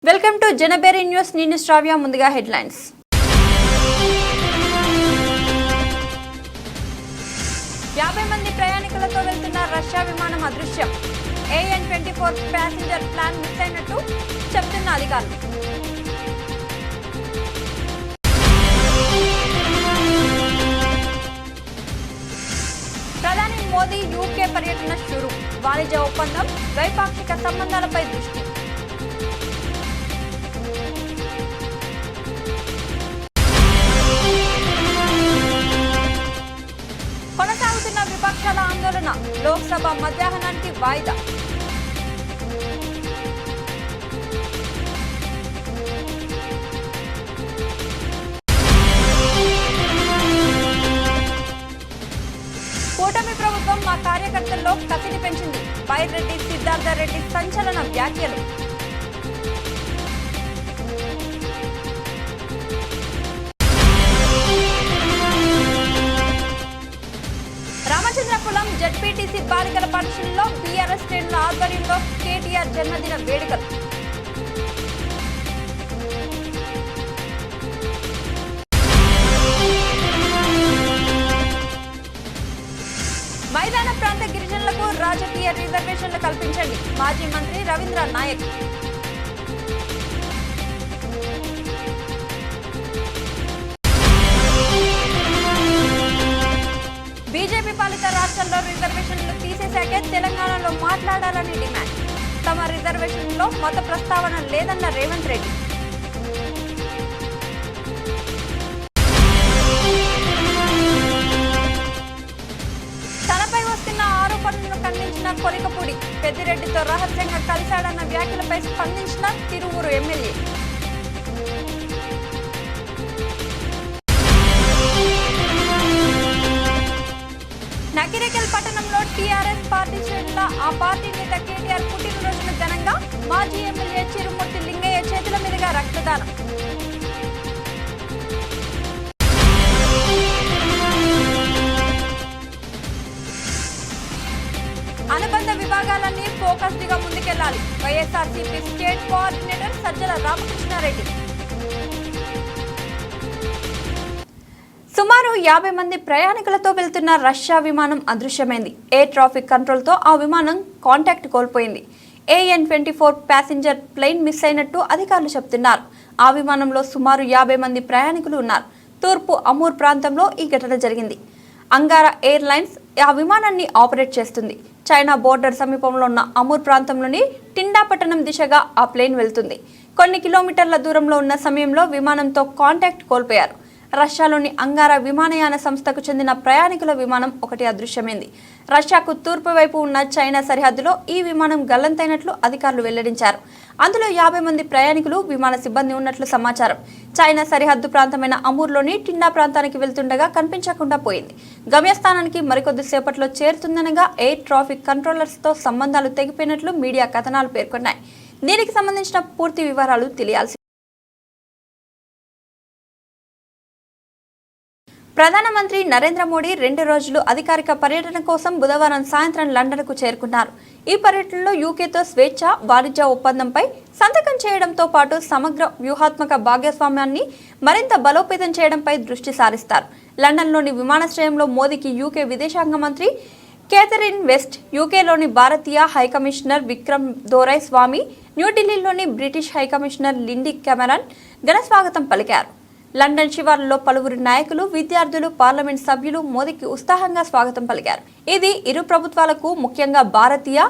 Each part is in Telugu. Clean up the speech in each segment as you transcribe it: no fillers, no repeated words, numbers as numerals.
Welcome to జనబేరి news. నేను శ్రావ్య. ముందుగా హెడ్లైన్స్. యాభై మంది ప్రయాణికులతో వెళ్తున్న రష్యా విమానం అదృశ్యం. AN-24 ప్యాసింజర్ ప్లాన్ మిస్ అయినట్టు చెప్తున్న అధికారులు. ప్రధాని మోదీ యూకే పర్యటన షురు. వాణిజ్య ఒప్పందం, ద్వైపాక్షిక సంబంధాలపై దృష్టి. కొనసాగుతున్న విపక్షాల ఆందోళన, లోక్సభ మధ్యాహ్నానికి వాయిదా. కూటమి ప్రభుత్వం మా కార్యకర్తల్లో కసిని పెంచింది. బైరెడ్డి సిద్ధార్థ రెడ్డి సంచలన వ్యాఖ్యలు. రామచంద్రపురం జెడ్పీటీసీ బాలికల పాఠశాలలో బీఆర్ఎస్ శ్రేణుల ఆధ్వర్యంలో కేటీఆర్ జన్మదిన వేడుకలు. మైదాన ప్రాంత గిరిజనులకు రాజకీయ రిజర్వేషన్లు కల్పించండి. మాజీ మంత్రి రవీంద్ర నాయక్. బీజేపీ పాలిత రాష్ట్రాల్లో రిజర్వేషన్లు తీసేశాకే తెలంగాణలో మాట్లాడాలని డిమాండ్. తమ రిజర్వేషన్లో మత ప్రస్తావన లేదన్న రేవంత్ రెడ్డి. తనపై వస్తున్న ఆరోపణలను ఖండించిన కొలికపూడి. పెద్దిరెడ్డితో రహస్యంగా కలిశాడన్న వ్యాఖ్యలపై స్పందించిన తిరువూరు ఎమ్మెల్యే. నకిరేకల్ పట్టణంలో టీఆర్ఎస్ పార్టీ శ్రేణుల ఆ పార్టీ నేత కేటీఆర్ పుట్టినరోజును ఘనంగా మాజీ ఎమ్మెల్యే చిరుమూర్తి లింగయ్య చేతుల మీదుగా రక్తదానం. అనుబంధ విభాగాలన్నీ ఫోకస్డ్ గా ముందుకెళ్లాలి. YSRCP state coordinator Sajjala Ramakrishna Reddy. సుమారు 50 మంది ప్రయాణికులతో వెళ్తున్న రష్యా విమానం అదృశ్యమైంది. ఎయిర్ ట్రాఫిక్ కంట్రోల్తో ఆ విమానం కాంటాక్ట్ కోల్పోయింది. AN-24 ప్యాసింజర్ ప్లేన్ మిస్ అయినట్టు అధికారులు చెబుతున్నారు. ఆ విమానంలో సుమారు 50 మంది ప్రయాణికులు ఉన్నారు. తూర్పు అమూర్ ప్రాంతంలో ఈ ఘటన జరిగింది. అంగారా ఎయిర్లైన్స్ ఆ విమానాన్ని ఆపరేట్ చేస్తుంది. చైనా బోర్డర్ సమీపంలో ఉన్న అమూర్ ప్రాంతంలోని టిండా పట్టణం దిశగా ఆ ప్లేన్ వెళ్తుంది. కొన్ని కిలోమీటర్ల దూరంలో ఉన్న సమయంలో విమానంతో కాంటాక్ట్ కోల్పోయారు. రష్యాలోని అంగారా విమానయాన సంస్థకు చెందిన ప్రయాణికుల విమానం ఒకటి అదృశ్యమైంది. రష్యాకు తూర్పు వైపు ఉన్న చైనా సరిహద్దులో ఈ విమానం గల్లంతైనట్లు అధికారులు వెల్లడించారు. అందులో 50 మంది ప్రయాణికులు, విమాన సిబ్బంది ఉన్నట్లు సమాచారం. చైనా సరిహద్దు ప్రాంతమైన అమూర్లోని టిండా ప్రాంతానికి వెళ్తుండగా కనిపించకుండా పోయింది. గమ్యస్థానానికి మరికొద్ది సేపట్లో చేరుతుందనగా ఎయిర్ ట్రాఫిక్ కంట్రోలర్స్తో సంబంధాలు తెగిపోయినట్లు మీడియా కథనాలు పేర్కొన్నాయి. దీనికి సంబంధించిన పూర్తి వివరాలు తెలియాల్సి. ప్రధానమంత్రి నరేంద్ర మోడీ 2 రోజులు అధికారిక పర్యటన కోసం బుధవారం సాయంత్రం లండన్కు చేరుకున్నారు. ఈ పర్యటనలో యూకేతో స్వేచ్ఛ వాణిజ్య ఒప్పందంపై సంతకం చేయడంతో పాటు సమగ్ర వ్యూహాత్మక భాగస్వామ్యాన్ని మరింత బలోపేతం చేయడంపై దృష్టి సారిస్తారు. లండన్లోని విమానాశ్రయంలో మోదీకి యూకే విదేశాంగ మంత్రి కేథరిన్ వెస్ట్, యూకేలోని భారతీయ హైకమిషనర్ విక్రమ్ దోరై స్వామి, న్యూఢిల్లీలోని బ్రిటిష్ హైకమిషనర్ లిండీ కెమెరాన్ ఘన స్వాగతం పలికారు. లండన్ శివార్లలో పలువురు నాయకులు, విద్యార్థులు, పార్లమెంట్ సభ్యులు మోదీకి ఉత్సాహంగా స్వాగతం పలికారు. ఇది ఇరు ప్రభుత్వాలకు, ముఖ్యంగా భారతీయ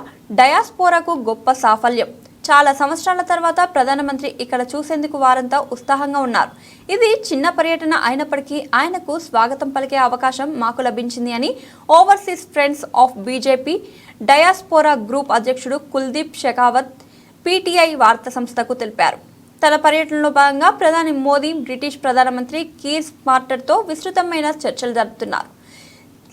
డయాస్పోరాకు గొప్ప సాఫల్యం. చాలా సంవత్సరాల తర్వాత ప్రధానమంత్రి ఇక్కడ చూసేందుకు వారంతా ఉత్సాహంగా ఉన్నారు. ఇది చిన్న పర్యటన అయినప్పటికీ ఆయనకు స్వాగతం పలికే అవకాశం మాకు లభించింది అని overseas friends of BJP diaspora group అధ్యక్షుడు కుల్దీప్ షెకావత్ PTI వార్తా సంస్థకు తెలిపారు. తన పర్యటనలో భాగంగా ప్రధాని మోదీ బ్రిటిష్ ప్రధానమంత్రి కీర్ స్టార్మర్తో విస్తృతమైన చర్చలు జరుపుతున్నారు.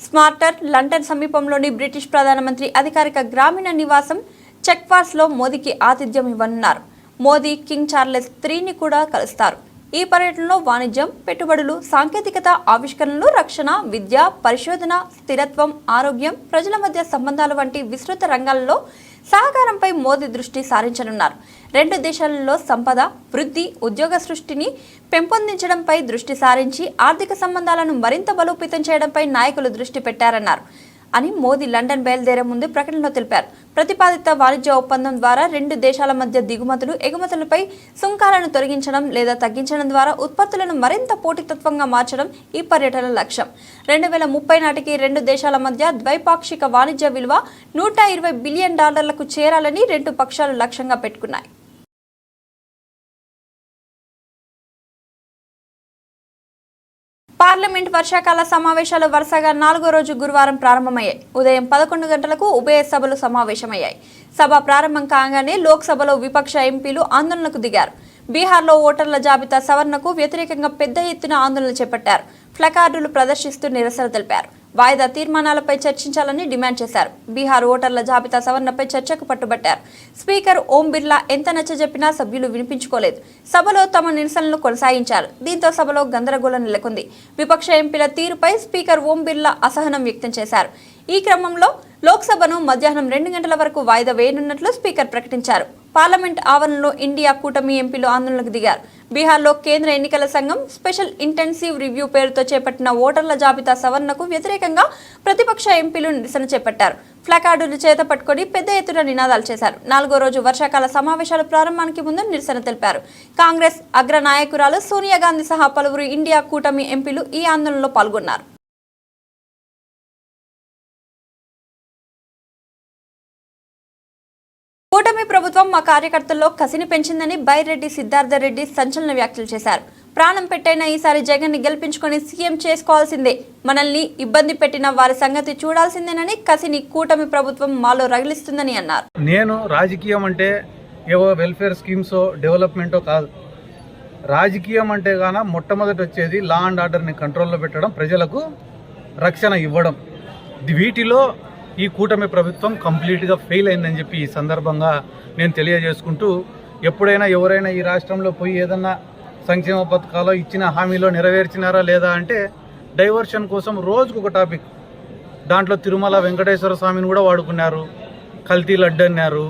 స్టార్మర్ లండన్ సమీపంలోని బ్రిటిష్ ప్రధానమంత్రి అధికారిక గ్రామీణ నివాసం చెక్వార్స్లో మోదీకి ఆతిథ్యం ఇవ్వనున్నారు. మోదీ కింగ్ చార్లెస్ IIIని కూడా కలుస్తారు. ఈ పర్యటనలో వాణిజ్యం, పెట్టుబడులు, సాంకేతికత, ఆవిష్కరణలు, రక్షణ, విద్య, పరిశోధన, స్థిరత్వం, ఆరోగ్యం, ప్రజల మధ్య సంబంధాలు వంటి విస్తృత రంగాల్లో సహకారంపై మోదీ దృష్టి సారించనున్నారు. రెండు దేశాలలో సంపద, వృద్ధి, ఉద్యోగ సృష్టిని పెంపొందించడంపై దృష్టి సారించి ఆర్థిక సంబంధాలను మరింత బలోపేతం చేయడంపై నాయకులు దృష్టి పెట్టారన్నారు అని మోదీ లండన్ బయలుదేరే ముందు ప్రకటనలో తెలిపారు. ప్రతిపాదిత వాణిజ్య ఒప్పందం ద్వారా రెండు దేశాల మధ్య దిగుమతులు, ఎగుమతులపై సుంకాలను తొలగించడం లేదా తగ్గించడం ద్వారా ఉత్పత్తులను మరింత పోటీతత్వంగా మార్చడం ఈ పర్యటన లక్ష్యం. 2030 నాటికి రెండు దేశాల మధ్య ద్వైపాక్షిక వాణిజ్య విలువ $120 బిలియన్ చేరాలని రెండు పక్షాలు లక్ష్యంగా పెట్టుకున్నాయి. పార్లమెంట్ వర్షాకాల సమావేశాలు వరుసగా 4వ రోజు గురువారం ప్రారంభమయ్యాయి. ఉదయం 11 గంటలకు ఉభయ సభలు సమావేశమయ్యాయి. సభ ప్రారంభం కాగానే లోక్సభలో విపక్ష ఎంపీలు ఆందోళనకు దిగారు. బీహార్లో ఓటర్ల జాబితా సవరణకు వ్యతిరేకంగా పెద్ద ఎత్తున ఆందోళన చేపట్టారు. ప్లకార్డులు ప్రదర్శిస్తూ నిరసన తెలిపారు. వాయిదా తీర్మానాలపై చర్చించాలని డిమాండ్ చేశారు. బీహార్ ఓటర్ల జాబితా సవరణపై చర్చకు పట్టుబట్టారు. స్పీకర్ ఓం బిర్లా ఎంత నచ్చజెప్పినా సభ్యులు వినిపించుకోలేదు. సభలో తమ నిరసనలు కొనసాగించారు. దీంతో సభలో గందరగోళం నెలకొంది. విపక్ష ఎంపీల తీరుపై స్పీకర్ ఓం బిర్లా అసహనం వ్యక్తం చేశారు. ఈ క్రమంలో లోక్సభను మధ్యాహ్నం 2 గంటల వరకు వాయిదా వేయనున్నట్లు స్పీకర్ ప్రకటించారు. పార్లమెంట్ ఆవరణలో ఇండియా కూటమి ఎంపీలు ఆందోళనకు దిగారు. బీహార్లో కేంద్ర ఎన్నికల సంఘం స్పెషల్ ఇంటెన్సివ్ రివ్యూ పేరుతో చేపట్టిన ఓటర్ల జాబితా సవరణకు వ్యతిరేకంగా ప్రతిపక్ష ఎంపీలు నిరసన చేపట్టారు. ప్లకార్డులు చేత పట్టుకొని పెద్ద ఎత్తున నినాదాలు చేశారు. 4వ రోజు వర్షాకాల సమావేశాల ప్రారంభానికి ముందు నిరసన తెలిపారు. కాంగ్రెస్ అగ్ర నాయకురాలు సోనియా గాంధీ సహా పలువురు ఇండియా కూటమి ఎంపీలు ఈ ఆందోళనలో పాల్గొన్నారు. కూటమి ప్రభుత్వం మా కార్యకర్తల్లో కసిని పెంచిందని బైరెడ్డి సిద్ధార్థరెడ్డి సంచలన వ్యాఖ్యలు చేశారు. ప్రాణం పెట్టైనా ఈసారి జగన్ ని గెలిపించుకొని సీఎం చేసుకోవాల్సిందే, మనల్ని ఇబ్బంది పెట్టిన వారి సంగతి చూడాల్సిందేనని కసిని కూటమి ప్రభుత్వం మాలో రగిలిస్తుందని అన్నారు. నేను రాజకీయం అంటే ఏవో వెల్ఫేర్ స్కీమ్సో డెవలప్మెంటో కాదు. రాజకీయం అంటే గాన మొట్టమొదటి వచ్చేది లా అండ్ ఆర్డర్ని కంట్రోల్లో పెట్టడం, ప్రజలకు రక్షణ ఇవ్వడం. వీటిలో ఈ కూటమి ప్రభుత్వం కంప్లీట్గా ఫెయిల్ అయిందని చెప్పి ఈ సందర్భంగా నేను తెలియజేసుకుంటూ, ఎప్పుడైనా ఎవరైనా ఈ రాష్ట్రంలో పోయి ఏదన్నా సంక్షేమ పథకాలు ఇచ్చిన హామీలో నెరవేర్చినారా లేదా అంటే డైవర్షన్ కోసం రోజుకు ఒక టాపిక్. దాంట్లో తిరుమల వెంకటేశ్వర స్వామిని కూడా వాడుకున్నారు, కల్తీ లడ్డు అన్నారు,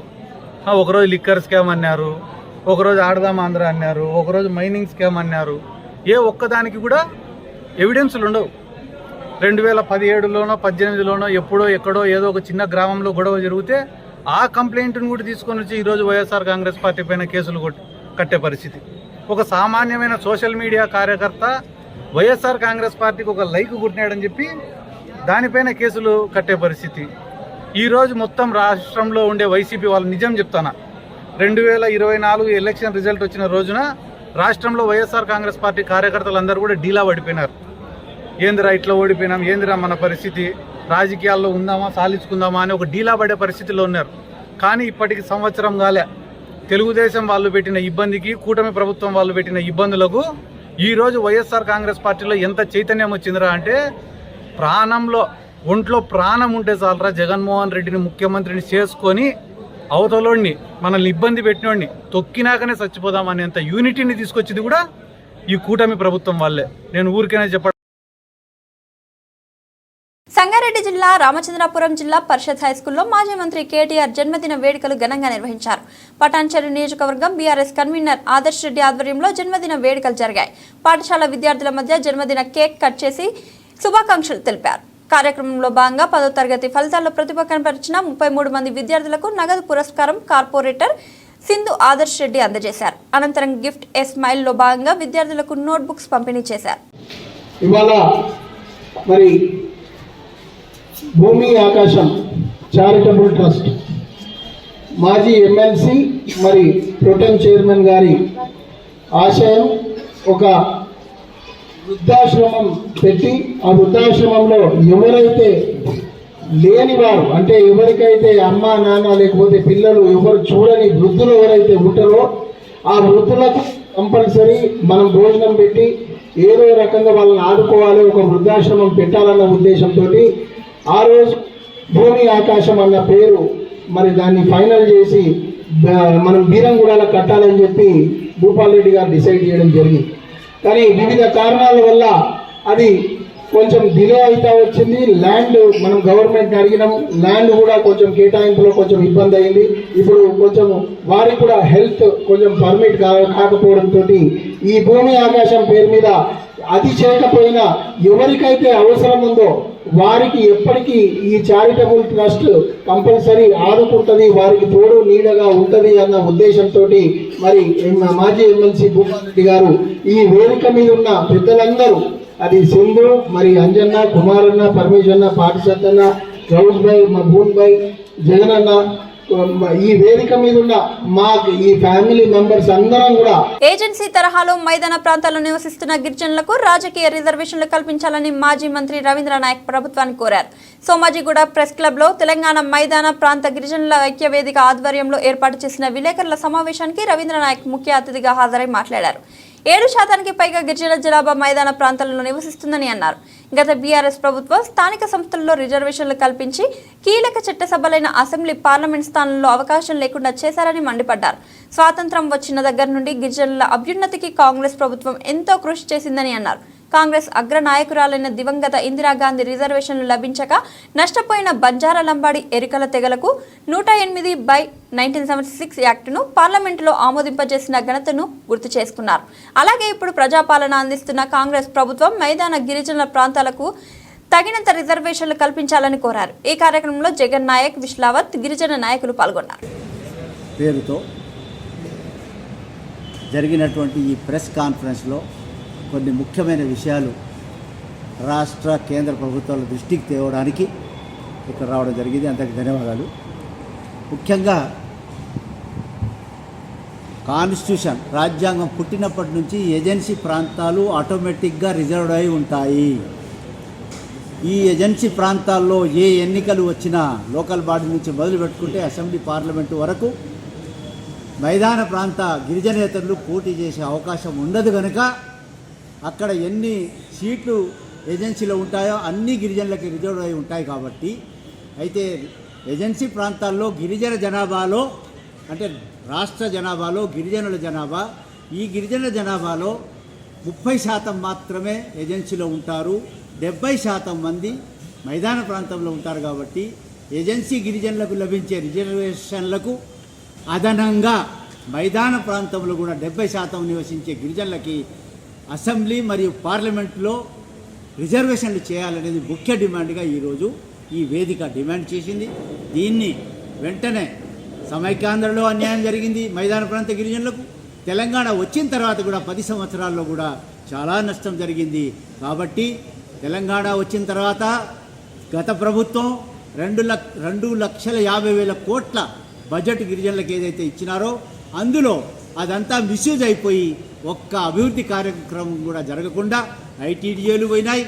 ఒకరోజు లిక్కర్ స్కామ్ అన్నారు, ఒకరోజు ఆడదాం ఆంధ్ర అన్నారు, ఒకరోజు మైనింగ్ స్కామ్ అన్నారు. ఏ ఒక్కదానికి కూడా ఎవిడెన్స్లు ఉండవు. 2017లోనో 18లోనో ఎప్పుడో ఎక్కడో ఏదో ఒక చిన్న గ్రామంలో గొడవ జరిగితే ఆ కంప్లైంట్ను కూడా తీసుకొని వచ్చి ఈరోజు వైఎస్ఆర్ కాంగ్రెస్ పార్టీ పైన కేసులు కట్టే పరిస్థితి. ఒక సామాన్యమైన సోషల్ మీడియా కార్యకర్త వైఎస్ఆర్ కాంగ్రెస్ పార్టీకి ఒక లైక్ కొట్టినాడని చెప్పి దానిపైన కేసులు కట్టే పరిస్థితి. ఈరోజు మొత్తం రాష్ట్రంలో ఉండే వైసీపీ వాళ్ళు నిజం చెప్తానా, 2024 ఎలక్షన్ రిజల్ట్ వచ్చిన రోజున రాష్ట్రంలో వైఎస్ఆర్ కాంగ్రెస్ పార్టీ కార్యకర్తలందరూ కూడా డీలా పడిపోయినారు. ఏందిరా ఇట్లా ఓడిపోయినాం, ఏందిరా మన పరిస్థితి, రాజకీయాల్లో ఉందామా సాధించుకుందామా అని ఒక డీలా పడే పరిస్థితిలో ఉన్నారు. కానీ ఇప్పటికి సంవత్సరం కాలే. తెలుగుదేశం వాళ్ళు పెట్టిన ఇబ్బందికి, కూటమి ప్రభుత్వం వాళ్ళు పెట్టిన ఇబ్బందులకు ఈరోజు వైఎస్ఆర్ కాంగ్రెస్ పార్టీలో ఎంత చైతన్యం వచ్చిందిరా అంటే, ఒంట్లో ప్రాణం ఉంటే చాలరా జగన్మోహన్ రెడ్డిని ముఖ్యమంత్రిని చేసుకొని అవతలోడిని మనల్ని ఇబ్బంది పెట్టినోడిని తొక్కినాకనే చచ్చిపోదాం అనేంత యూనిటీని తీసుకొచ్చింది కూడా ఈ కూటమి ప్రభుత్వం వాళ్ళే. నేను ఊరికనే చెప్ప సంగారెడ్డి జిల్లా రామచంద్రాపురం జిల్లా పరిషత్ హైస్కూల్లో మాజీ మంత్రి కేటీఆర్ జన్మదిన వేడుకలు ఘనంగా నిర్వహించారు. పటాన్చెరు నియోజకవర్గం బీఆర్ఎస్ కన్వీనర్ ఆదర్శ్ రెడ్డి ఆధ్వర్యంలో జన్మదిన వేడుకలు జరిగాయి. పాఠశాల విద్యార్థుల మధ్య జన్మదిన కేక్ కట్ చేసి శుభాకాంక్షలు తెలిపారు. కార్యక్రమంలో భాగంగా 10వ తరగతి ఫలితాల్లో ప్రతిభ కనపరిచిన 33 మంది విద్యార్థులకు నగదు పురస్కారం కార్పొరేటర్ సింధు ఆదర్శ్ రెడ్డి అందజేశారు. అనంతరం గిఫ్ట్ ఏ స్మైల్ లో భాగంగా విద్యార్థులకు నోట్బుక్స్ పంపిణీ చేశారు. భూమి ఆకాశం చారిటబుల్ ట్రస్ట్ మాజీ ఎమ్మెల్సీ మరి ప్రోటెం చైర్మన్ గారి ఆశయం ఒక వృద్ధాశ్రమం పెట్టి ఆ వృద్ధాశ్రమంలో ఎవరైతే లేనివారు, అంటే ఎవరికైతే అమ్మ నాన్న లేకపోతే పిల్లలు ఎవరు చూడని వృద్ధులు ఎవరైతే ఉంటారో ఆ వృద్ధులకు కంపల్సరీ మనం భోజనం పెట్టి ఏదో రకంగా వాళ్ళని ఆదుకోవాలి, ఒక వృద్ధాశ్రమం పెట్టాలన్న ఉద్దేశంతో ఆ రోజు భూమి ఆకాశం అన్న పేరు మరి దాన్ని ఫైనల్ చేసి మనం బీరంగూడలో కట్టాలని చెప్పి భూపాల్ రెడ్డి గారు డిసైడ్ చేయడం జరిగింది. కానీ వివిధ కారణాల వల్ల అది కొంచెం డిలే అవుతా వచ్చింది. ల్యాండ్ మనం గవర్నమెంట్ అడిగినాం, ల్యాండ్ కూడా కొంచెం కేటాయింపులో కొంచెం ఇబ్బంది అయింది. ఇప్పుడు కొంచెం వారికి కూడా హెల్త్ కొంచెం పర్మిట్ కాకపోవడంతో ఈ భూమి ఆకాశం పేరు మీద అది చేయకపోయినా ఎవరికైతే అవసరం ఉందో వారికి ఎప్పటికీ ఈ చారిటబుల్ ట్రస్ట్ కంపల్సరీ ఆదుకుంటుంది, వారికి తోడు నీడగా ఉంటుంది అన్న ఉద్దేశంతో మరి మాజీ ఎమ్మెల్సీ భూపాల్ రెడ్డి గారు ఈ వేదిక మీద ఉన్న పెద్దలందరూ, అది సింధు, మరి అంజన్న, కుమారన్న, పరమేశ్వరన్న, పాటిసత్తన్న, గౌజ్ భాయ్, మహబూన్ భాయ్, జగన్ అన్న, ఈ వేదిక మీద ఉన్న మా ఈ ఫ్యామిలీ మెంబర్స్ అందరం కూడా ఏజెన్సీ తరహాలో మైదాన ప్రాంతాల్లో నివసిస్తున్న గిరిజనులకు రాజకీయ రిజర్వేషన్లు కల్పించాలని మాజీ మంత్రి రవీంద్ర నాయక్ ప్రభుత్వాన్ని కోరారు. సోమాజిగూడ ప్రెస్ క్లబ్ లో తెలంగాణ మైదాన ప్రాంత గిరిజనుల ఐక్య వేదిక ఆధ్వర్యంలో ఏర్పాటు చేసిన విలేకరుల సమావేశానికి రవీంద్ర నాయక్ ముఖ్య అతిథిగా హాజరై మాట్లాడారు. 7% పైగా గిరిజన జనాభా మైదాన ప్రాంతాలలో నివసిస్తుందని అన్నారు. గత బీఆర్ఎస్ ప్రభుత్వం స్థానిక సంస్థల్లో రిజర్వేషన్లు కల్పించి కీలక చట్టసభలైన అసెంబ్లీ, పార్లమెంట్ స్థానంలో అవకాశం లేకుండా చేశారని మండిపడ్డారు. స్వాతంత్రం వచ్చిన దగ్గర నుండి గిరిజనుల అభ్యున్నతికి కాంగ్రెస్ ప్రభుత్వం ఎంతో కృషి చేసిందని అన్నారు. కాంగ్రెస్ అగ్ర నాయకురాలైన దివంగత ఇందిరాగాంధీ రిజర్వేషన్లు లభించక నష్టపోయిన బంజారా, లంబాడి, ఎరికల తెగలకు 108/1976 యాక్టును పార్లమెంటులో ఆమోదింపజేసిన ఘనతను గుర్తు చేసుకున్నారు. అలాగే ఇప్పుడు ప్రజాపాలన అందిస్తున్న కాంగ్రెస్ ప్రభుత్వం మైదాన గిరిజన ప్రాంతాలకు తగినంత రిజర్వేషన్లు కల్పించాలని కోరారు. ఈ కార్యక్రమంలో జగన్ నాయక్, విశ్లావత్, గిరిజన నాయకులు పాల్గొన్నారు. పేరుతో జరిగినటువంటి ఈ ప్రెస్ కాన్ఫరెన్స్లో కొన్ని ముఖ్యమైన విషయాలు రాష్ట్ర, కేంద్ర ప్రభుత్వాల దృష్టికి తేవడానికి ఇక్కడ రావడం జరిగింది. అందరికీ ధన్యవాదాలు. ముఖ్యంగా కాన్స్టిట్యూషన్, రాజ్యాంగం పుట్టినప్పటి నుంచి ఏజెన్సీ ప్రాంతాలు ఆటోమేటిక్గా రిజర్వ్డ్ అయి ఉంటాయి. ఈ ఏజెన్సీ ప్రాంతాల్లో ఏ ఎన్నికలు వచ్చినా లోకల్ బాడీ నుంచి మొదలు పెట్టుకుంటే అసెంబ్లీ, పార్లమెంటు వరకు మైదాన ప్రాంత గిరిజనేతరులు పోటీ చేసే అవకాశం ఉండదు కనుక అక్కడ ఎన్ని సీట్లు ఏజెన్సీలో ఉంటాయో అన్ని గిరిజనులకి రిజర్వ్ అయి ఉంటాయి. కాబట్టి అయితే ఏజెన్సీ ప్రాంతాల్లో గిరిజన జనాభాలో, అంటే రాష్ట్ర జనాభాలో గిరిజనుల జనాభా, ఈ గిరిజన జనాభాలో 30% మాత్రమే ఏజెన్సీలో ఉంటారు, 70% మంది మైదాన ప్రాంతంలో ఉంటారు. కాబట్టి ఏజెన్సీ గిరిజనులకు లభించే రిజర్వేషన్లకు అదనంగా మైదాన ప్రాంతంలో కూడా 70% నివసించే గిరిజనులకి అసెంబ్లీ మరియు పార్లమెంట్లో రిజర్వేషన్లు చేయాలనేది ముఖ్య డిమాండ్గా ఈరోజు ఈ వేదిక డిమాండ్ చేసింది. దీన్ని వెంటనే సమైక్యాంధ్రలో అన్యాయం జరిగింది మైదాన ప్రాంత గిరిజనులకు. తెలంగాణ వచ్చిన తర్వాత కూడా 10 సంవత్సరాల్లో కూడా చాలా నష్టం జరిగింది. కాబట్టి తెలంగాణ వచ్చిన తర్వాత గత ప్రభుత్వం 2,50,000 కోట్ల బడ్జెట్ గిరిజనులకు ఏదైతే ఇచ్చినారో అందులో అదంతా మిస్యూజ్ అయిపోయి ఒక్క అభివృద్ధి కార్యక్రమం కూడా జరగకుండా ఐటీడీఏలు పోయినాయి,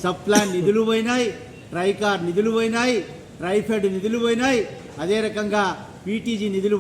సబ్ప్లాన్ నిధులు పోయినాయి, ట్రైకార్ నిధులు పోయినాయి, ట్రైఫెడ్ నిధులు పోయినాయి, అదే రకంగా పీటీజీ నిధులు.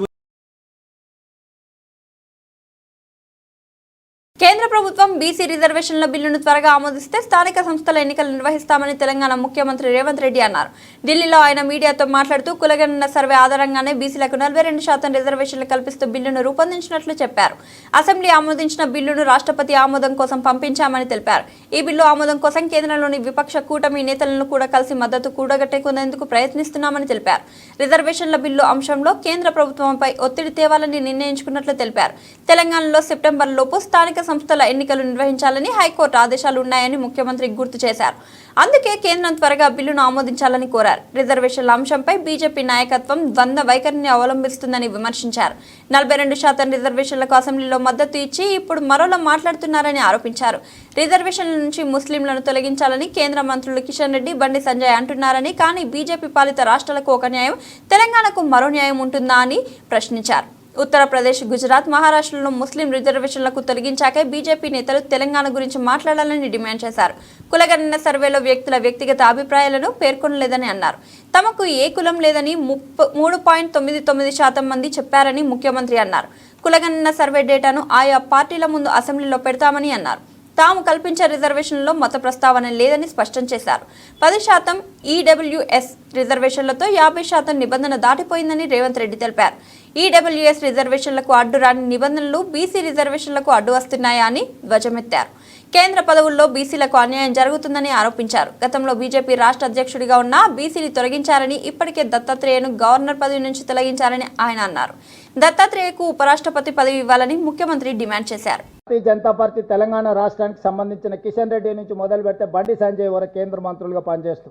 కేంద్ర ప్రభుత్వం బీసీ రిజర్వేషన్ల బిల్లును త్వరగా ఆమోదిస్తే స్థానిక సంస్థల ఎన్నికలు నిర్వహిస్తామని తెలంగాణ ముఖ్యమంత్రి రేవంత్ రెడ్డి అన్నారు. ఢిల్లీలో ఆయన మీడియాతో మాట్లాడుతూ కులగణన సర్వే ఆధారంగానే బీసీలకు 42% రిజర్వేషన్లు కల్పిస్తూ బిల్లును రూపొందించినట్లు చెప్పారు. అసెంబ్లీ ఆమోదించిన బిల్లును రాష్ట్రపతి ఆమోదం కోసం పంపించామని తెలిపారు. ఈ బిల్లు ఆమోదం కోసం కేంద్రంలోని విపక్ష కూటమి నేతలను కూడా కలిసి మద్దతు కూడగట్టుకునేందుకు ప్రయత్నిస్తున్నామని తెలిపారు. రిజర్వేషన్ల బిల్లు అంశంలో కేంద్ర ప్రభుత్వంపై ఒత్తిడి తేవాలని నిర్ణయించుకున్నట్లు తెలిపారు. తెలంగాణలో సెప్టెంబర్లోపు స్థానిక సంస్థల ఎన్నికలు నిర్వహించాలని హైకోర్టు ఆదేశాలు ఉన్నాయని ముఖ్యమంత్రి గుర్తు చేశారు. అందుకే కేంద్రం త్వరగా బిల్లును ఆమోదించాలని కోరారు. రిజర్వేషన్ల అంశంపై బీజేపీ నాయకత్వం ద్వంద్వ వైఖరిని అవలంబిస్తుందని విమర్శించారు. 42% రిజర్వేషన్లకు అసెంబ్లీలో మద్దతు ఇచ్చి ఇప్పుడు మరోలా మాట్లాడుతున్నారని ఆరోపించారు. రిజర్వేషన్ల నుంచి ముస్లింలను తొలగించాలని కేంద్ర మంత్రులు కిషన్ రెడ్డి, బండి సంజయ్ అంటున్నారని, కానీ బీజేపీ పాలిత రాష్ట్రాలకు ఒక న్యాయం, తెలంగాణకు మరో న్యాయం ఉంటుందా అని ప్రశ్నించారు. ఉత్తరప్రదేశ్, గుజరాత్, మహారాష్ట్రలో ముస్లిం రిజర్వేషన్లకు తొలగించాకే బీజేపీ నేతలు తెలంగాణ గురించి మాట్లాడాలని డిమాండ్ చేశారు. కులగణన సర్వేలో వ్యక్తుల వ్యక్తిగత అభిప్రాయాలను పేర్కొనలేదని అన్నారు. తమకు ఏ కులం లేదని 3.99% మంది చెప్పారని ముఖ్యమంత్రి అన్నారు. కులగణన సర్వే డేటాను ఆయా పార్టీల ముందు అసెంబ్లీలో పెడతామని అన్నారు. తాము కల్పించే రిజర్వేషన్లలో మత ప్రస్తావన లేదని స్పష్టం చేశారు. 10% ఈడబ్ల్యూఎస్ రిజర్వేషన్లతో 50% నిబంధన దాటిపోయిందని రేవంత్ రెడ్డి తెలిపారు. ఈడబ్ల్యూఎస్ రిజర్వేషన్లకు అడ్డు రాని నిబంధనలు బీసీ రిజర్వేషన్లకు అడ్డు వస్తున్నాయా అని ధ్వజమెత్తారు. కేంద్ర పదవుల్లో బీసీలకు అన్యాయం జరుగుతుందని ఆరోపించారు. గతంలో బీజేపీ రాష్ట్ర అధ్యక్షుడిగా ఉన్న బీసీని తొలగించారని, ఇప్పటికే దత్తాత్రేయను గవర్నర్ పదవి నుంచి తొలగించారని ఆయన అన్నారు. దత్తాత్రేయకు ఉపరాష్ట్రపతి పదవి ఇవ్వాలని ముఖ్యమంత్రి డిమాండ్ చేశారు. భారతీయ జనతా పార్టీ తెలంగాణ రాష్ట్రానికి సంబంధించిన కిషన్ రెడ్డి నుంచి మొదలు పెడితే బండి సంజయ్ వరకు కేంద్ర మంత్రులుగా పనిచేస్తూ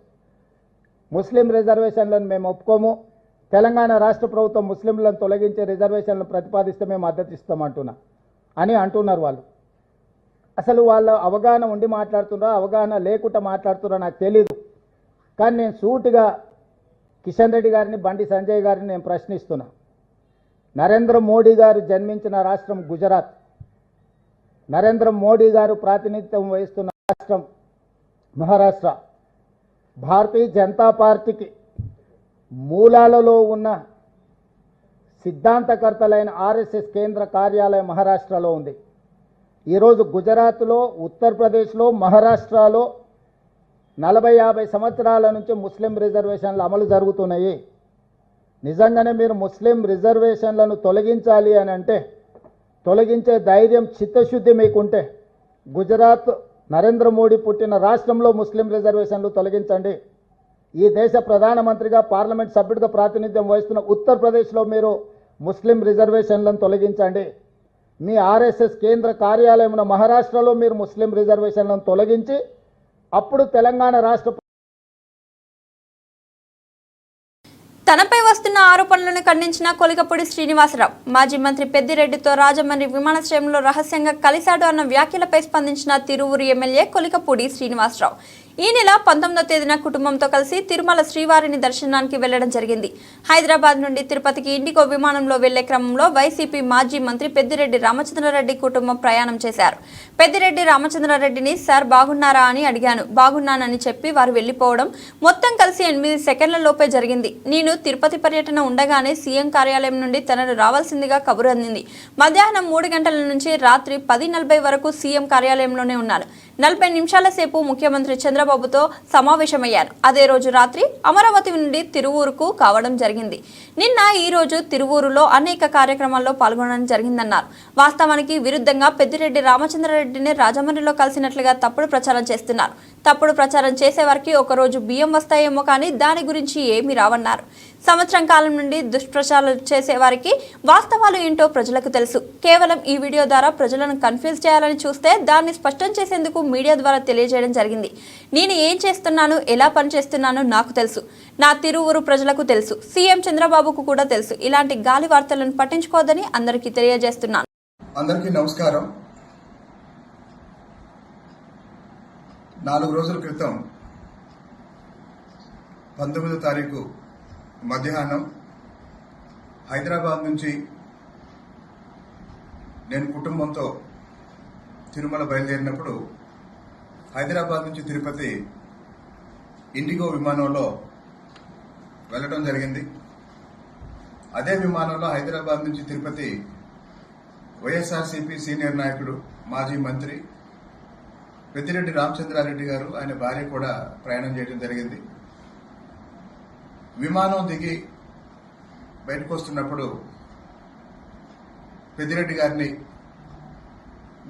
ముస్లిం రిజర్వేషన్లను మేము ఒప్పుకోము, తెలంగాణ రాష్ట్ర ప్రభుత్వం ముస్లింలను తొలగించే రిజర్వేషన్లను ప్రతిపాదిస్తే మేము మద్దతు ఇస్తామంటున్నా అని అంటున్నారు. వాళ్ళు అసలు వాళ్ళ అవగాహన ఉండి మాట్లాడుతున్నారో అవగాహన లేకుండా మాట్లాడుతున్నారో నాకు తెలీదు. కానీ నేను సూటిగా కిషన్ రెడ్డి గారిని, బండి సంజయ్ గారిని నేను ప్రశ్నిస్తున్నా. నరేంద్ర మోడీ గారు జన్మించిన రాష్ట్రం గుజరాత్, నరేంద్ర మోడీ గారు ప్రాతినిధ్యం వహిస్తున్న రాష్ట్రం మహారాష్ట్ర, భారతీయ జనతా పార్టీకి మూలాలలో ఉన్న సిద్ధాంతకర్తలైన ఆర్ఎస్ఎస్ కేంద్ర కార్యాలయం మహారాష్ట్రలో ఉంది. ఈరోజు గుజరాత్లో, ఉత్తరప్రదేశ్లో, మహారాష్ట్రలో 40-50 సంవత్సరాల నుంచి ముస్లిం రిజర్వేషన్లు అమలు జరుగుతున్నాయి. నిజంగానే మీరు ముస్లిం రిజర్వేషన్లను తొలగించాలి అని అంటే, తొలగించే ధైర్యం, చిత్తశుద్ధి మీకుంటే గుజరాత్ నరేంద్ర మోడీ పుట్టిన రాష్ట్రంలో ముస్లిం రిజర్వేషన్లు తొలగించండి. ఈ దేశ ప్రధానమంత్రిగా, పార్లమెంట్ సభ్యుడిగా ప్రాతినిధ్యం వహిస్తున్న ఉత్తరప్రదేశ్లో మీరు ముస్లిం రిజర్వేషన్లను తొలగించండి. మీ ఆర్ఎస్ఎస్ కేంద్ర కార్యాలయం ఉన్న మహారాష్ట్రలో మీరు ముస్లిం రిజర్వేషన్లను తొలగించి అప్పుడు తెలంగాణ రాష్ట్ర తనపై వస్తున్న ఆరోపణలను ఖండించిన కొలికపూడి శ్రీనివాసరావు, మాజీ మంత్రి పెద్దిరెడ్డితో రాజమండ్రి విమానాశ్రయంలో రహస్యంగా కలిశాడు అన్న వ్యాఖ్యలపై స్పందించిన తిరువూరు ఎమ్మెల్యే కొలికపూడి శ్రీనివాసరావు ఈ నెల 19వ తేదీన కుటుంబంతో కలిసి తిరుమల శ్రీవారిని దర్శనానికి వెళ్లడం జరిగింది. హైదరాబాద్ నుండి తిరుపతికి ఇండిగో విమానంలో వెళ్లే క్రమంలో వైసీపీ మాజీ మంత్రి పెద్దిరెడ్డి రామచంద్రారెడ్డి కుటుంబం ప్రయాణం చేశారు. పెద్దిరెడ్డి రామచంద్రారెడ్డిని సార్ బాగున్నారా అని అడిగాను. బాగున్నానని చెప్పి వారు వెళ్లిపోవడం మొత్తం కలిసి 8 సెకండ్ల లోపే జరిగింది. నేను తిరుపతి పర్యటన ఉండగానే సీఎం కార్యాలయం నుండి తనను రావాల్సిందిగా కబురు అందింది. మధ్యాహ్నం 3 గంటల నుంచి రాత్రి 10:40 వరకు సీఎం కార్యాలయంలోనే ఉన్నాను. 40 నిమిషాల సేపు ముఖ్యమంత్రి చంద్రబాబుతో సమావేశమయ్యారు. అదే రోజు రాత్రి అమరావతి నుండి తిరువూరుకు కావడం జరిగింది. నిన్న ఈ రోజు తిరువూరులో అనేక కార్యక్రమాల్లో పాల్గొనడం జరిగిందన్నారు. వాస్తవానికి విరుద్ధంగా పెద్దిరెడ్డి రామచంద్రారెడ్డిని రాజమండ్రిలో కలిసినట్లుగా తప్పుడు ప్రచారం చేస్తున్నారు. తప్పుడు ప్రచారం చేసేవారికి ఒకరోజు బియ్యం వస్తాయేమో కానీ దాని గురించి ఏమీ రావన్నారు. సంవత్సరం కాలం నుండి దుష్ప్రచారాలు చేసేవారికి వాస్తవాలు ఏంటో ప్రజలకు తెలుసు. కేవలం ఈ వీడియో ద్వారా ప్రజలను కన్ఫ్యూజ్ చేయాలని చూస్తే దాన్ని స్పష్టం చేసేందుకు మీడియా ద్వారా తెలియజేయడం జరిగింది. నేను ఏం చేస్తున్నాను, ఎలా పనిచేస్తున్నానో నాకు తెలుసు. నా తిరువురు ప్రజలకు తెలుసు. సీఎం చంద్రబాబుకు కూడా తెలుసు. ఇలాంటి గాలి వార్తలను పట్టించుకోవద్దని అందరికీ తెలియజేస్తున్నాను. అందరికీ నమస్కారం. 4 రోజుల క్రితం 19వ తారీఖు మధ్యాహ్నం హైదరాబాద్ నుంచి నేను కుటుంబంతో తిరుమల బయలుదేరినప్పుడు హైదరాబాద్ నుంచి తిరుపతి ఇండిగో విమానంలో వెళ్ళడం జరిగింది. అదే విమానంలో హైదరాబాద్ నుంచి తిరుపతి వైఎస్ఆర్సీపీ సీనియర్ నాయకుడు, మాజీ మంత్రి పెద్దిరెడ్డి రామచంద్రారెడ్డి గారు, ఆయన భార్య కూడా ప్రయాణం చేయడం జరిగింది. విమానం దిగి బయటకు వస్తున్నప్పుడు పెద్దిరెడ్డి గారిని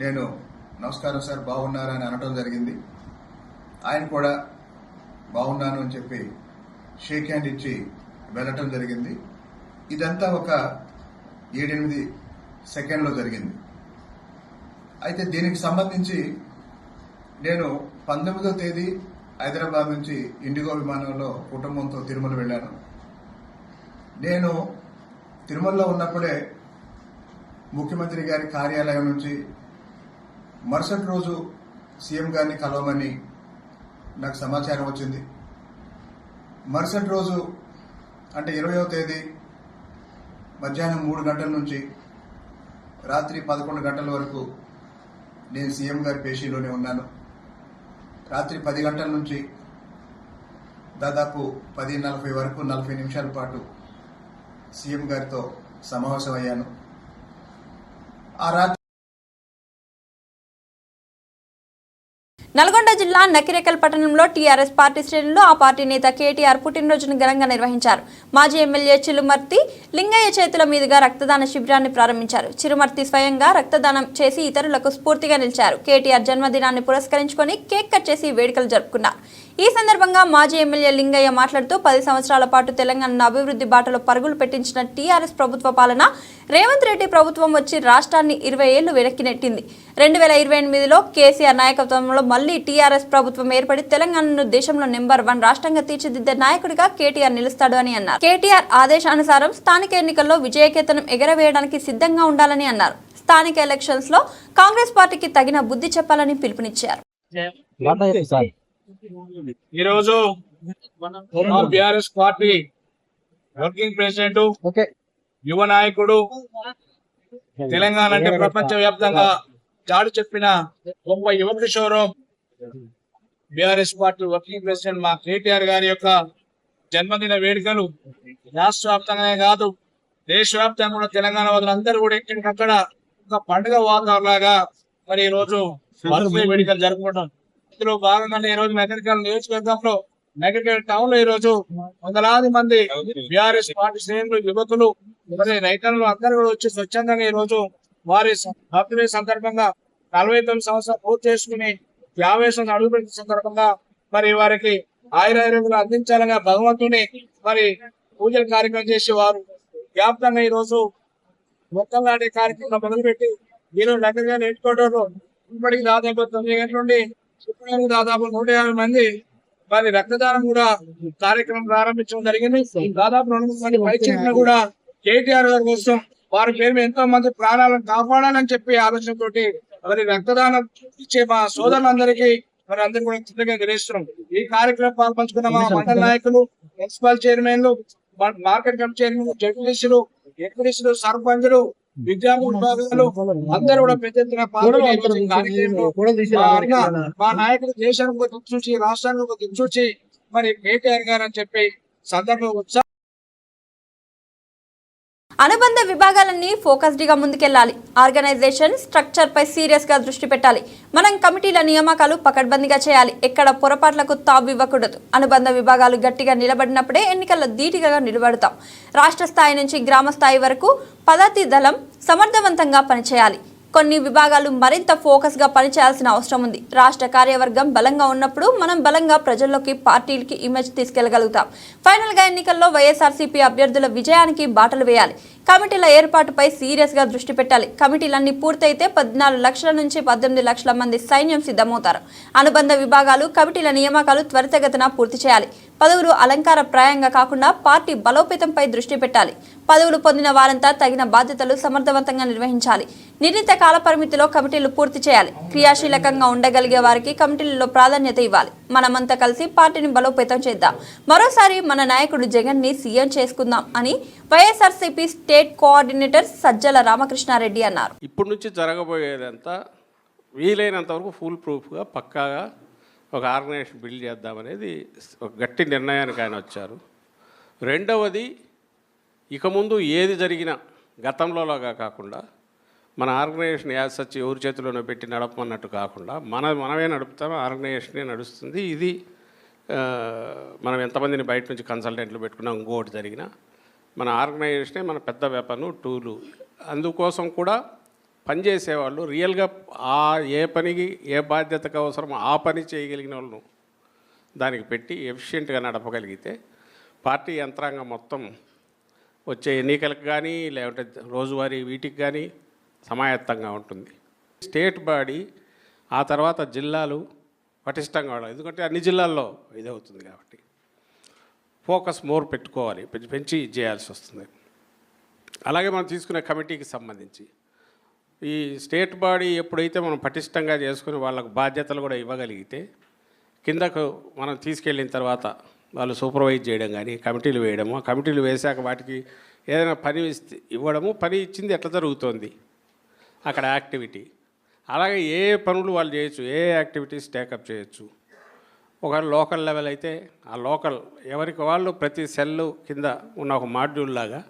నేను నమస్కారం సార్ బాగున్నారా అని అనడం జరిగింది. ఆయన కూడా బాగున్నాను అని చెప్పి షేక్ హ్యాండ్ ఇచ్చి వెళ్ళటం జరిగింది. ఇదంతా ఒక 7-8 సెకండ్లో జరిగింది. అయితే దీనికి సంబంధించి నేను 19వ తేదీ హైదరాబాద్ నుంచి ఇండిగో విమానంలో కుటుంబంతో తిరుమల వెళ్ళాను. నేను తిరుమలలో ఉన్నప్పుడే ముఖ్యమంత్రి గారి కార్యాలయం నుంచి మరుసటి రోజు సీఎం గారిని కలవమని నాకు సమాచారం వచ్చింది. మరుసటి రోజు అంటే 20వ తేదీ మధ్యాహ్నం 3 గంటల నుంచి రాత్రి 11 గంటల వరకు నేను సీఎం గారి పేషీలోనే ఉన్నాను. రాత్రి 10 గంటల నుంచి దాదాపు 10:40 వరకు 40 నిమిషాల పాటు సీఎం గారితో సమావేశమయ్యాను. ఆ రాత్రి నల్గొండ జిల్లా నకిరేకల్ పట్టణంలో టీఆర్ఎస్ పార్టీ శ్రేణులు ఆ పార్టీ నేత కేటీఆర్ పుట్టినరోజును ఘనంగా నిర్వహించారు. మాజీ ఎమ్మెల్యే చిరుమర్తి లింగయ్య చేతుల మీదుగా రక్తదాన శిబిరాన్ని ప్రారంభించారు. చిరుమర్తి స్వయంగా రక్తదానం చేసి ఇతరులకు స్ఫూర్తిగా నిలిచారు. కేటీఆర్ జన్మదినాన్ని పురస్కరించుకొని కేక్ కట్ చేసి వేడుకలు జరుపుకున్నారు. ఈ సందర్భంగా మాజీ ఎమ్మెల్యే లింగయ్య మాట్లాడుతూ 10 సంవత్సరాల పాటు తెలంగాణ అభివృద్ధి బాటలో పరుగులు పెట్టించిన టీఆర్ఎస్ ప్రభుత్వ పాలన రేవంత్ రెడ్డి ప్రభుత్వం వచ్చి రాష్ట్రాన్ని 20 ఏళ్లు వెనక్కి నెట్టింది. 2028లో కేసీఆర్ నాయకత్వంలో మళ్లీ టీఆర్ఎస్ ప్రభుత్వం ఏర్పడి తెలంగాణను దేశంలో నెంబర్ 1 రాష్ట్రంగా తీర్చిదిద్దే నాయకుడిగా కేటీఆర్ నిలుస్తాడు అని అన్నారు. కేటీఆర్ ఆదేశానుసారం స్థానిక ఎన్నికల్లో విజయకేతనం ఎగరవేయడానికి సిద్ధంగా ఉండాలని అన్నారు. స్థానిక ఎలక్షన్స్ లో కాంగ్రెస్ పార్టీకి తగిన బుద్ధి చెప్పాలని పిలుపునిచ్చారు. ఈరోజు బీఆర్ఎస్ పార్టీ వర్కింగ్ ప్రెసిడెంట్ యువ నాయకుడు తెలంగాణ అంటే ప్రపంచ వ్యాప్తంగా చాటు చెప్పిన గొప్ప యువ కిషోరం బీఆర్ఎస్ పార్టీ వర్కింగ్ ప్రెసిడెంట్ మా కేటీఆర్ గారి యొక్క జన్మదిన వేడుకలు రాష్ట్ర వ్యాప్తంగానే కాదు దేశవ్యాప్తంగా కూడా తెలంగాణ వాదులందరూ కూడా ఎక్కడికక్కడ ఒక పండుగ వాతావరణం లాగా మరి ఈ రోజు బర్త్డే వేడుకలు జరుపుకుంటాం. ఇందులో భాగంగానే ఈ రోజు నగరికల్ నియోజకవర్గంలో నగరికల్ టౌన్ లో ఈ రోజు వందలాది మంది బీఆర్ఎస్ పార్టీ శ్రేణులు యువకులు మరి రైతులు అందరూ కూడా వచ్చి స్వచ్ఛందంగా ఈ రోజు వారి బర్త్డే సందర్భంగా 49 సంవత్సరాలు పూర్తి చేసుకుని 50 అడుగుపెట్టిన సందర్భంగా మరి వారికి ఆయురారోగ్యాలు అందించాలని భగవంతుని మరి పూజల కార్యక్రమం చేసి వారు వ్యాప్తంగా ఈ రోజు మొత్తం లాంటి కార్యక్రమం మొదలుపెట్టి ఈరోజు నగరంగా నేర్చుకోవడంలో ఇప్పటికి దాదాపు 9 గంటల నుండి ఇప్పటికి దాదాపు 150 మంది మరి రక్తదానం కూడా కార్యక్రమం ప్రారంభించడం జరిగింది. దాదాపు 200 మంది పైచీలను కూడా కేటీఆర్ గారి కోసం వారి పేరు ఎంతో మంది ప్రాణాలను కాపాడాలని చెప్పి ఆలోచనతోటి మరి రక్తదానం ఇచ్చే మా సోదరులందరికీ మరి అందరూ కూడా కృతజ్ఞతలు తెలియజేస్తున్నాం. ఈ కార్యక్రమం పాల్పంచుకున్న మా మండల నాయకులు, మున్సిపల్ చైర్మన్లు, మార్కెట్ కమిటీ చైర్మన్, జడ్పీటీసీలు, ఎంపీటీసీలు, సర్పంచులు, విద్యార్థి విభాగాలు అందరూ కూడా పెద్ద ఎత్తున పాల్గొని మా నాయకులు దేశానికి ఒక దిక్సూచి, రాష్ట్రానికి ఒక దిక్సూచి మరి కేటీఆర్ గారు అని చెప్పి సందర్భంగా అనుబంధ విభాగాలన్నీ ఫోకస్డ్గా ముందుకెళ్లాలి. ఆర్గనైజేషన్ స్ట్రక్చర్ పై సీరియస్ గా దృష్టి పెట్టాలి. మనం కమిటీల నియామకాలు పకడ్బందీగా చేయాలి. ఎక్కడ పొరపాట్లకు తావివ్వకూడదు. అనుబంధ విభాగాలు గట్టిగా నిలబడినప్పుడే ఎన్నికల్లో ధీటుగా నిలబడతాం. రాష్ట్ర స్థాయి నుంచి గ్రామ స్థాయి వరకు పదాతి దళం సమర్థవంతంగా పనిచేయాలి. కొన్ని విభాగాలు మరింత ఫోకస్ గా పనిచేయాల్సిన అవసరం ఉంది. రాష్ట్ర కార్యవర్గం బలంగా ఉన్నప్పుడు మనం బలంగా ప్రజల్లోకి, పార్టీలకి ఇమేజ్ తీసుకెళ్లగలుగుతాం. ఫైనల్ గా ఎన్నికల్లో వైఎస్ఆర్సీపీ అభ్యర్థుల విజయానికి బాటలు వేయాలి. కమిటీల ఏర్పాటుపై సీరియస్ గా దృష్టి పెట్టాలి. కమిటీలన్నీ పూర్తయితే 14 లక్షల నుంచి 18 లక్షల మంది సైన్యం సిద్ధమవుతారు. అనుబంధ విభాగాలు, కమిటీల నియామకాలు త్వరితగతిన పూర్తి చేయాలి. పదవులు అలంకార ప్రాయంగా కాకుండా పార్టీ బలోపేతంపై దృష్టి పెట్టాలి. పదవులు పొందిన వారంతా తగిన బాధ్యతలు సమర్థవంతంగా నిర్వహించాలి. నిర్ణీత కాల పరిమితిలో కమిటీలు పూర్తి చేయాలి. క్రియాశీలకంగా ఉండగలిగే వారికి కమిటీలలో ప్రాధాన్యత ఇవ్వాలి. మనమంతా కలిసి పార్టీని బలోపేతం చేద్దాం. మరోసారి మన నాయకుడు జగన్ ని సీఎం చేసుకుందాం అని వైఎస్ఆర్సీపీ స్టేట్ కోఆర్డినేటర్ సజ్జల రామకృష్ణారెడ్డి అన్నారు. ఇప్పటి నుంచి జరగబోయేదంతా వీలైనంత వరకు ఫుల్ ప్రూఫ్గా పక్కాగా ఒక ఆర్గనైజేషన్ బిల్డ్ చేద్దామనేది ఒక గట్టి నిర్ణయానికి ఆయన వచ్చారు. రెండవది, ఇక ముందు ఏది జరిగినా గతంలోలాగా కాకుండా మన ఆర్గనైజేషన్ యాజ్ సచ్ ఎవరి చేతిలోనో పెట్టి నడపమన్నట్టు కాకుండా మనమే నడుపుతాం, ఆర్గనైజేషనే నడుస్తుంది. ఇది మనం ఎంతమందిని బయట నుంచి కన్సల్టెంట్లు పెట్టుకున్నాం, ఇంకోటి జరిగినా మన ఆర్గనైజేషనే మన పెద్ద వెపను, టూలు. అందుకోసం కూడా పనిచేసేవాళ్ళు రియల్గా ఏ పనికి ఏ బాధ్యతకు అవసరమో ఆ పని చేయగలిగిన వాళ్ళను దానికి పెట్టి ఎఫిషియెంట్గా నడపగలిగితే పార్టీ యంత్రాంగం మొత్తం వచ్చే ఎన్నికలకు కానీ లేకుంటే రోజువారీ వీటికి కానీ సమాయత్తంగా ఉంటుంది. స్టేట్ బాడీ ఆ తర్వాత జిల్లాలు పటిష్టంగా ఉండాలి. ఎందుకంటే అన్ని జిల్లాల్లో ఇదవుతుంది కాబట్టి ఫోకస్ మోర్ పెట్టుకోవాలి, పెంచి చేయాల్సి వస్తుంది. అలాగే మనం తీసుకునే కమిటీకి సంబంధించి ఈ స్టేట్ బాడీ ఎప్పుడైతే మనం పటిష్టంగా చేసుకుని వాళ్ళకు బాధ్యతలు కూడా ఇవ్వగలిగితే కిందకు మనం తీసుకెళ్ళిన తర్వాత వాళ్ళు సూపర్వైజ్ చేయడం కానీ కమిటీలు వేయడము, కమిటీలు వేశాక వాటికి ఏదైనా పని ఇవ్వడము, పని ఇచ్చింది ఎట్లా జరుగుతోంది అక్కడ యాక్టివిటీ, అలాగే ఏ పనులు వాళ్ళు చేయొచ్చు, ఏ యాక్టివిటీస్ టేకప్ చేయొచ్చు. ఒక లోకల్ లెవెల్ అయితే ఆ లోకల్ ఎవరికి వాళ్ళు ప్రతి సెల్లు కింద ఉన్న ఒక మాడ్యూల్ లాగా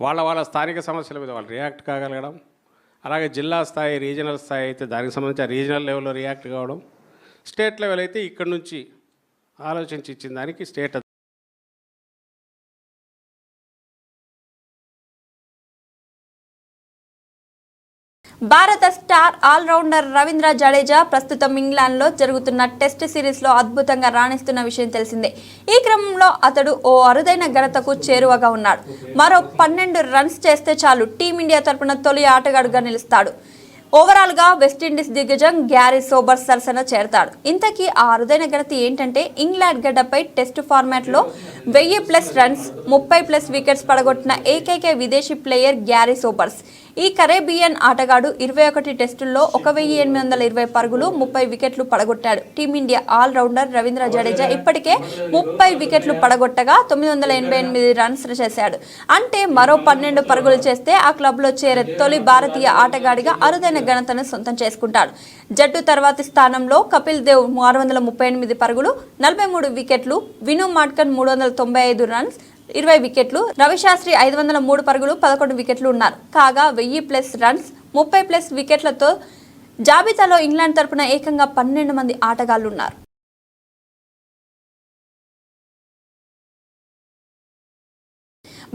వాళ్ళ స్థానిక సమస్యల మీద వాళ్ళు రియాక్ట్ కాగలగడం, అలాగే జిల్లా స్థాయి రీజనల్ స్థాయి అయితే దానికి సంబంధించి ఆ రీజనల్ లెవెల్లో రియాక్ట్ కావడం, స్టేట్ లెవెల్ అయితే ఇక్కడ నుంచి ఆలోచించి ఇచ్చిన దానికి స్టేట్ భారత స్టార్ ఆల్రౌండర్ రవీంద్ర జడేజా ప్రస్తుతం ఇంగ్లాండ్లో జరుగుతున్న టెస్ట్ సిరీస్లో అద్భుతంగా రాణిస్తున్న విషయం తెలిసిందే. ఈ క్రమంలో అతడు ఓ అరుదైన ఘనతకు చేరువగా ఉన్నాడు. మరో 12 రన్స్ చేస్తే చాలు టీమిండియా తరపున తొలి ఆటగాడుగా నిలుస్తాడు. ఓవరాల్గా వెస్టిండీస్ దిగ్గజం గ్యారీ సోబర్స్ సరసన చేరతాడు. ఇంతకీ ఆ అరుదైన ఘనత ఏంటంటే ఇంగ్లాండ్ గడ్డపై టెస్ట్ ఫార్మాట్లో 1000+ రన్స్ 30+ వికెట్స్ పడగొట్టిన ఏకైక విదేశీ ప్లేయర్ గ్యారీ సోబర్స్. ఈ కరేబియన్ ఆటగాడు 21 టెస్టుల్లో 1820 పరుగులు 30 వికెట్లు పడగొట్టాడు. టీమిండియా ఆల్రౌండర్ రవీంద్ర జడేజా ఇప్పటికే 30 వికెట్లు పడగొట్టగా 988 రన్స్ చేశాడు. అంటే మరో 12 పరుగులు చేస్తే ఆ క్లబ్లో చేరే తొలి భారతీయ ఆటగాడిగా అరుదైన ఘనతను సొంతం చేసుకుంటాడు. జట్టు తర్వాతి స్థానంలో కపిల్ దేవ్ 638 పరుగులు 43 వికెట్లు, విను మాడ్కన్ 395 రన్స్ 20 వికెట్లు, రవిశాస్త్రి 503 పరుగులు 11 వికెట్లు ఉన్నారు. కాగా 1000+ రన్స్ 30+ వికెట్లతో జాబితాలో ఇంగ్లాండ్ తరపున ఏకంగా 12 మంది ఆటగాళ్లు ఉన్నారు.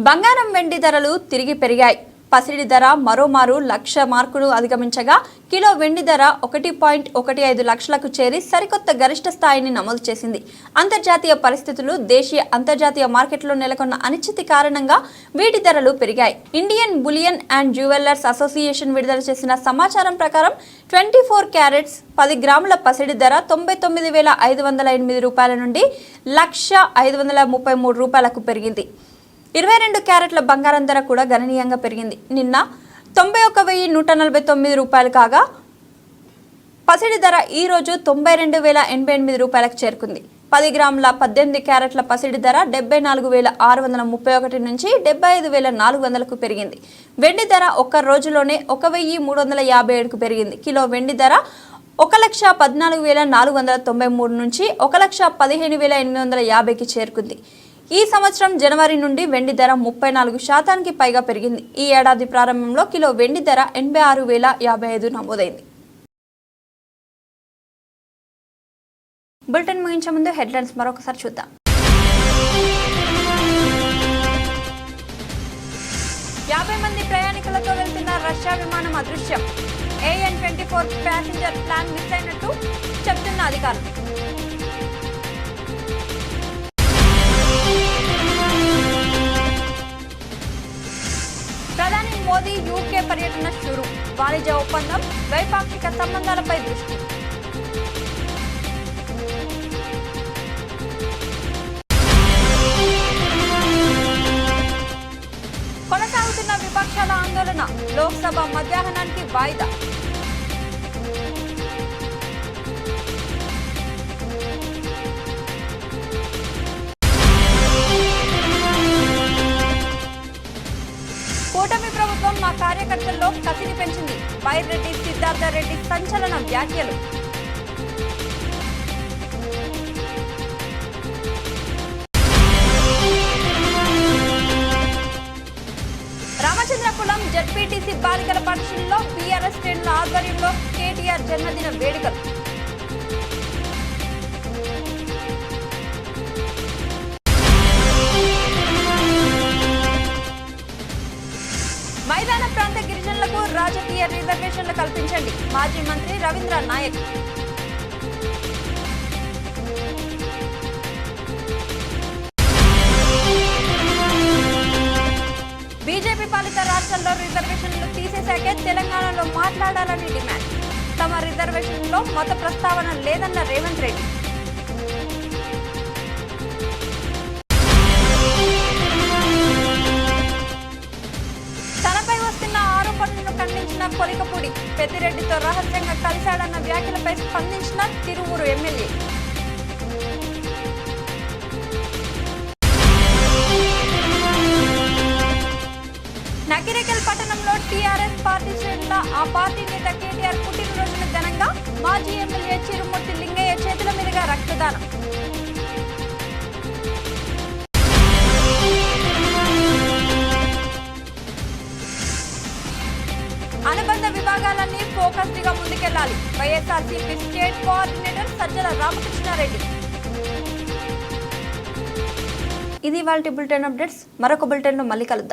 బంగారం వెండి ధరలు తిరిగి పెరిగాయి. పసిడి ధర మరోమారు 1,00,000 మార్కును అధిగమించగా కిలో వెండి ధర 1.15 లక్షలకు చేరి సరికొత్త గరిష్ట స్థాయిని నమోదు చేసింది. అంతర్జాతీయ పరిస్థితులు, దేశీయ అంతర్జాతీయ మార్కెట్లో నెలకొన్న అనిశ్చితి కారణంగా వీటి ధరలు పెరిగాయి. Indian bullion and jewellers association విడుదల చేసిన సమాచారం ప్రకారం 24 క్యారెట్స్ 10 గ్రాముల పసిడి ధర 99,508 రూపాయల నుండి 1,0533 రూపాయలకు పెరిగింది. 22 క్యారెట్ల బంగారం ధర కూడా గణనీయంగా పెరిగింది. నిన్న 91,149 రూపాయలు కాగా పసిడి ధర ఈ రోజు 92,088 రూపాయలకు చేరుకుంది. 10 గ్రాముల 18 క్యారెట్ల పసిడి ధర 74,631 నుంచి 75,400కు పెరిగింది. వెండి ధర ఒక్క రోజులోనే 1,357కు పెరిగింది. కిలో వెండి ధర 1,14,493 నుంచి 1,15,850కి చేరుకుంది. ఈ సంవత్సరం జనవరి నుండి వెండి ధర 34% పైగా పెరిగింది. ఈ ఏడాది ప్రారంభంలో కిలో వెండి ధర 86,055 నమోదైంది. బులెటిన్ ముగించే ముందు హెడ్లైన్స్ మరొకసారి చూద్దాం. 50 మంది ప్రయాణికులతో వెళ్తున్న రష్యా విమానం అదృశ్యం. AN-24 ప్యాసింజర్ ప్లాన్ మిస్ అయినట్టు చెప్తున్న అధికారులు. ప్రధాని మోదీ యూకే పర్యటన షురు. వాణిజ్య ఒప్పందం, ద్వైపాక్షిక సంబంధాలపై దృష్టి. కొనసాగుతున్న విపక్షాల ఆందోళన, లోక్సభ మధ్యాహ్నానికి వాయిదా. కూటమి ప్రభుత్వం మా కార్యకర్తల్లో కసిని పెంచింది. బైరెడ్డి సిద్ధార్థ రెడ్డి సంచలన వ్యాఖ్యలు. రామచంద్రపురం జెడ్పీటీసీ బాలికల పాఠశాలలో బీఆర్ఎస్ శ్రేణుల ఆధ్వర్యంలో కేటీఆర్ జన్మదిన వేడుకలు. మైదాన ప్రాంత గిరిజనులకు రాజకీయ రిజర్వేషన్లు కల్పించండి. మాజీ మంత్రి రవీంద్ర నాయక్. బీజేపీ పాలిత రాష్ట్రాల్లో రిజర్వేషన్లు తీసేశాకే తెలంగాణలో మాట్లాడాలని డిమాండ్. తమ రిజర్వేషన్లో మత ప్రస్తావన లేదన్న రేవంత్ రెడ్డి. తనపై వస్తున్న ఆరోపణలను ఖండించిన కొలికపూడి. పెద్దిరెడ్డితో రహస్యంగా కలిశాడన్న వ్యాఖ్యలపై స్పందించిన తిరువూరు ఎమ్మెల్యే. నకిరేకల్ పట్టణంలో టీఆర్ఎస్ పార్టీ శ్రేణుల ఆ పార్టీ నేత కేటీఆర్ పుట్టినరోజును ఘనంగా మాజీ ఎమ్మెల్యే చిరుమూర్తి లింగయ్య చేతుల మీదుగా రక్తదానం. అనుబంధ విభాగాలన్నీ ఫోకస్డ్ గా ముందుకు ముందుకెళ్లాలి. YSRCP state coordinator Sajjala Ramakrishna Reddy. ఇది ఇవాల్టి బులెటిన్ అప్డేట్స్. మరొక బులెటిన్లో మళ్ళీ కలుద్దాం.